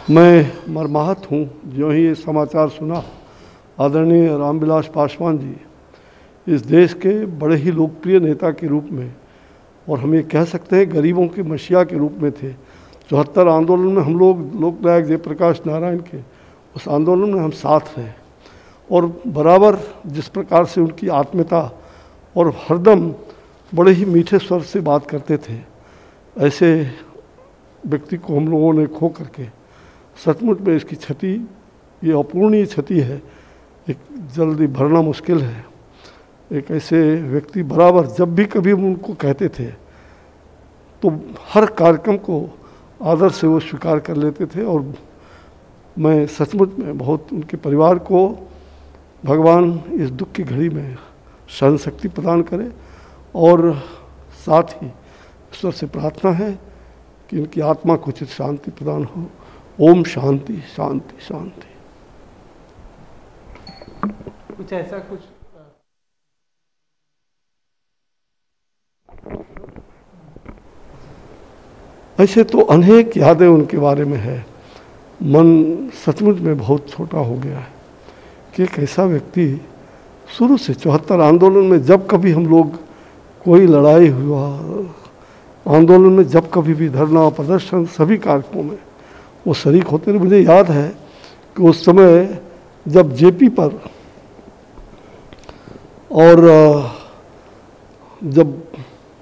मैं मर्माहत हूँ जो ही ये समाचार सुना। आदरणीय रामविलास पासवान जी इस देश के बड़े ही लोकप्रिय नेता के रूप में, और हम ये कह सकते हैं गरीबों की मसीहा के रूप में थे। 74 आंदोलन में हम लोग लोकनायक जयप्रकाश नारायण के उस आंदोलन में हम साथ रहे, और बराबर जिस प्रकार से उनकी आत्मीयता और हरदम बड़े ही मीठे स्वर से बात करते थे, ऐसे व्यक्ति को हम लोगों ने खो करके सचमुच में इसकी क्षति, ये अपूर्णीय क्षति है, एक जल्दी भरना मुश्किल है। एक ऐसे व्यक्ति बराबर जब भी कभी उनको कहते थे तो हर कार्यक्रम को आदर से वो स्वीकार कर लेते थे, और मैं सचमुच में बहुत उनके परिवार को भगवान इस दुख की घड़ी में सहन शक्ति प्रदान करे, और साथ ही ईश्वर से प्रार्थना है कि इनकी आत्मा को उचित शांति प्रदान हो। ओम शांति शांति शांति। कुछ ऐसा कुछ ऐसे तो अनेक यादें उनके बारे में है। मन सचमुच में बहुत छोटा हो गया है कि एक ऐसा व्यक्ति शुरू से 74 आंदोलन में जब कभी हम लोग कोई लड़ाई हुआ, आंदोलन में जब कभी भी धरना प्रदर्शन सभी कार्यक्रमों में वो शरीक होते रहे। मुझे याद है कि उस समय जब जेपी पर और जब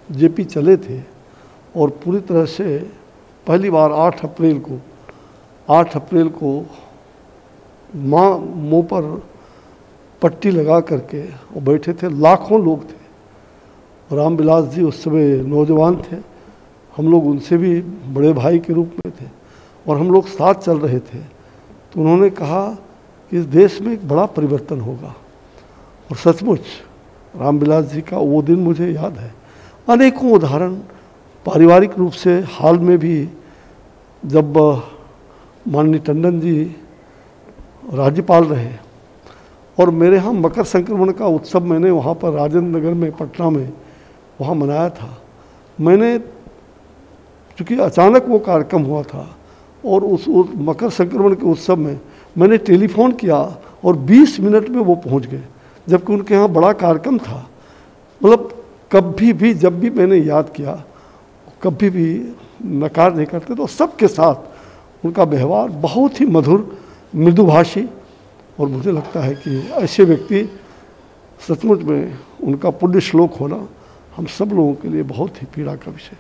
जेपी चले थे और पूरी तरह से पहली बार 8 अप्रैल को मुँह पर पट्टी लगा करके वो बैठे थे, लाखों लोग थे। रामविलास जी उस समय नौजवान थे, हम लोग उनसे भी बड़े भाई के रूप में थे और हम लोग साथ चल रहे थे। तो उन्होंने कहा कि इस देश में एक बड़ा परिवर्तन होगा, और सचमुच रामविलास जी का वो दिन मुझे याद है। अनेकों उदाहरण पारिवारिक रूप से हाल में भी जब माननीय टंडन जी राज्यपाल रहे और मेरे यहाँ मकर संक्रमण का उत्सव मैंने वहाँ पर राजेंद्र नगर में पटना में वहाँ मनाया था। मैंने चूँकि अचानक वो कार्यक्रम हुआ था और उस मकर संक्रमण के उत्सव में मैंने टेलीफोन किया और 20 मिनट में वो पहुँच गए, जबकि उनके यहाँ बड़ा कार्यक्रम था। मतलब कभी भी जब भी मैंने याद किया कभी भी नकार नहीं करते, तो सबके साथ उनका व्यवहार बहुत ही मधुर मृदुभाषी, और मुझे लगता है कि ऐसे व्यक्ति सचमुच में उनका पुण्य श्लोक होना हम सब लोगों के लिए बहुत ही पीड़ा का विषय।